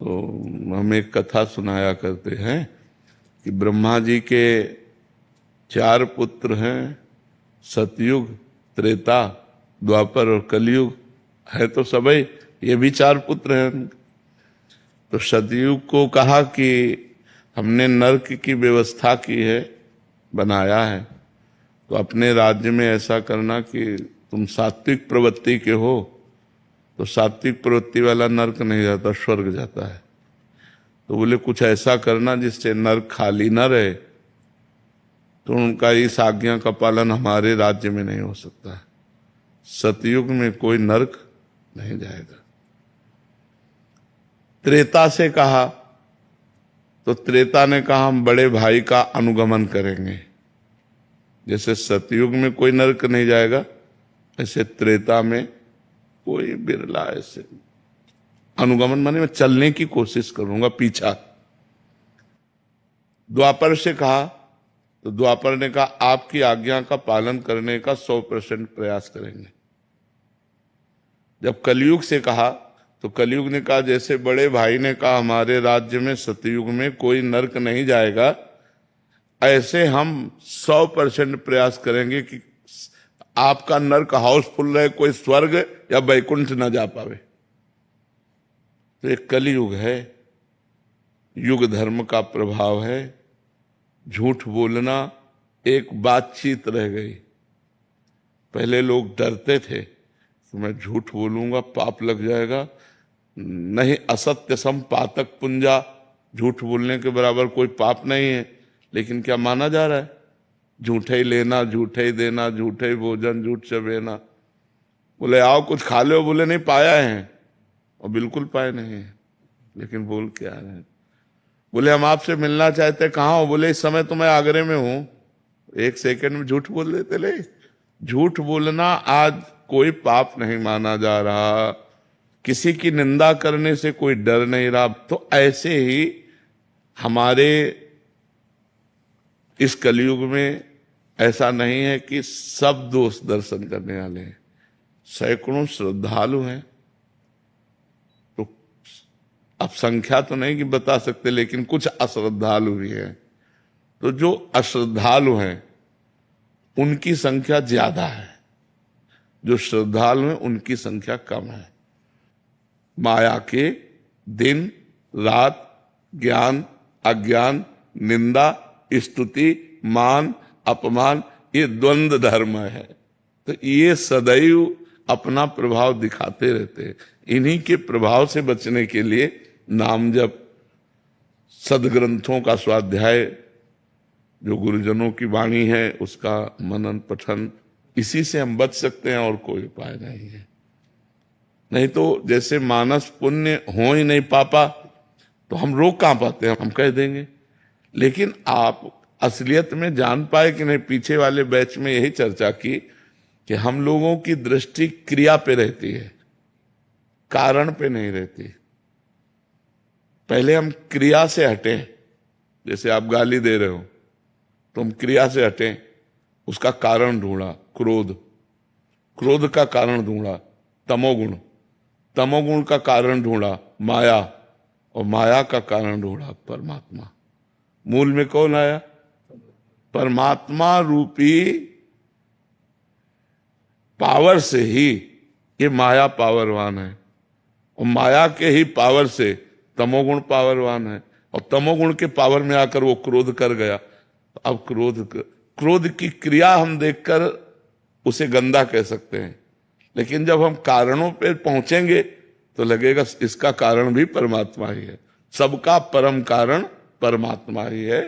तो हम एक कथा सुनाया करते हैं कि ब्रह्मा जी के 4 पुत्र हैं। सतयुग, त्रेता, द्वापर और कलयुग है तो सबई, ये भी 4 पुत्र हैं। तो सतयुग को कहा कि हमने नरक की व्यवस्था की है, बनाया है, तो अपने राज्य में ऐसा करना कि तुम सात्विक प्रवृत्ति के हो, तो सात्विक प्रवृत्ति वाला नरक नहीं जाता, स्वर्ग जाता है। तो बोले कुछ ऐसा करना जिससे नरक खाली न रहे। तो उनका इस आज्ञा का पालन हमारे राज्य में नहीं हो सकता है। सतयुग में कोई नरक नहीं जाएगा। त्रेता से कहा तो त्रेता ने कहा हम बड़े भाई का अनुगमन करेंगे। जैसे सतयुग में कोई नरक नहीं जाएगा, ऐसे त्रेता में कोई बिरला ऐसे अनुगमन माने मैं चलने की कोशिश करूंगा पीछा। द्वापर से कहा तो द्वापर ने कहा आपकी आज्ञा का पालन करने का 100% प्रयास करेंगे। जब कलयुग से कहा तो कलयुग ने कहा जैसे बड़े भाई ने कहा हमारे राज्य में सतयुग में कोई नरक नहीं जाएगा, ऐसे हम 100% प्रयास करेंगे कि आपका नरक हाउसफुल रहे, कोई स्वर्ग या वैकुंठ न जा पावे। तो एक कलयुग है, युग धर्म का प्रभाव है। झूठ बोलना एक बातचीत रह गई। पहले लोग डरते थे कि मैं झूठ बोलूंगा पाप लग जाएगा, नहीं असत्य सम पातक पुंजा, झूठ बोलने के बराबर कोई पाप नहीं है। लेकिन क्या माना जा रहा है? झूठे ही लेना, झूठे ही देना, झूठे ही भोजन, झूठ चबेना। बोले आओ कुछ खा लो, बोले नहीं पाया है, और बिल्कुल पाए नहीं है, लेकिन बोल के आ रहे हैं। बोले हम आपसे मिलना चाहते, कहाँ हो? बोले इस समय तो मैं आगरे में हूं। 1 सेकंड में झूठ बोल देते। ले, झूठ बोलना आज कोई पाप नहीं माना जा रहा, किसी की निंदा करने से कोई डर नहीं रहा। तो ऐसे ही हमारे इस कलयुग में ऐसा नहीं है कि सब दोस्त दर्शन करने वाले हैं। सैकड़ों श्रद्धालु हैं। तो अब संख्या तो नहीं कि बता सकते, लेकिन कुछ अश्रद्धालु भी हैं। तो जो अश्रद्धालु हैं उनकी संख्या ज्यादा है, जो श्रद्धालु हैं उनकी संख्या कम है। माया के दिन रात, ज्ञान अज्ञान, निंदा स्तुति, मान अपमान, ये द्वंद्व धर्म है। तो ये सदैव अपना प्रभाव दिखाते रहते हैं। इन्हीं के प्रभाव से बचने के लिए नाम जप, सदग्रंथों का स्वाध्याय, जो गुरुजनों की वाणी है उसका मनन पठन, इसी से हम बच सकते हैं, और कोई उपाय नहीं है। नहीं तो जैसे मानस पुण्य हो ही नहीं पापा, तो हम रोक कहां पाते हैं? हम कह देंगे। लेकिन आप असलियत में जान पाए कि नहीं? पीछे वाले बैच में यही चर्चा की कि हम लोगों की दृष्टि क्रिया पे रहती है, कारण पे नहीं रहती। पहले हम क्रिया से हटे। जैसे आप गाली दे रहे हो तो हम क्रिया से हटे, उसका कारण ढूंढा, क्रोध, क्रोध का कारण ढूंढा तमोगुण, तमोगुण का कारण ढूंढा माया, और माया का कारण ढूंढा परमात्मा। मूल में कौन आया? परमात्मा रूपी पावर से ही ये माया पावरवान है, और माया के ही पावर से तमोगुण पावरवान है, और तमोगुण के पावर में आकर वो क्रोध कर गया। अब क्रोध की क्रिया हम देखकर उसे गंदा कह सकते हैं, लेकिन जब हम कारणों पे पहुंचेंगे तो लगेगा इसका कारण भी परमात्मा ही है। सबका परम कारण परमात्मा ही है।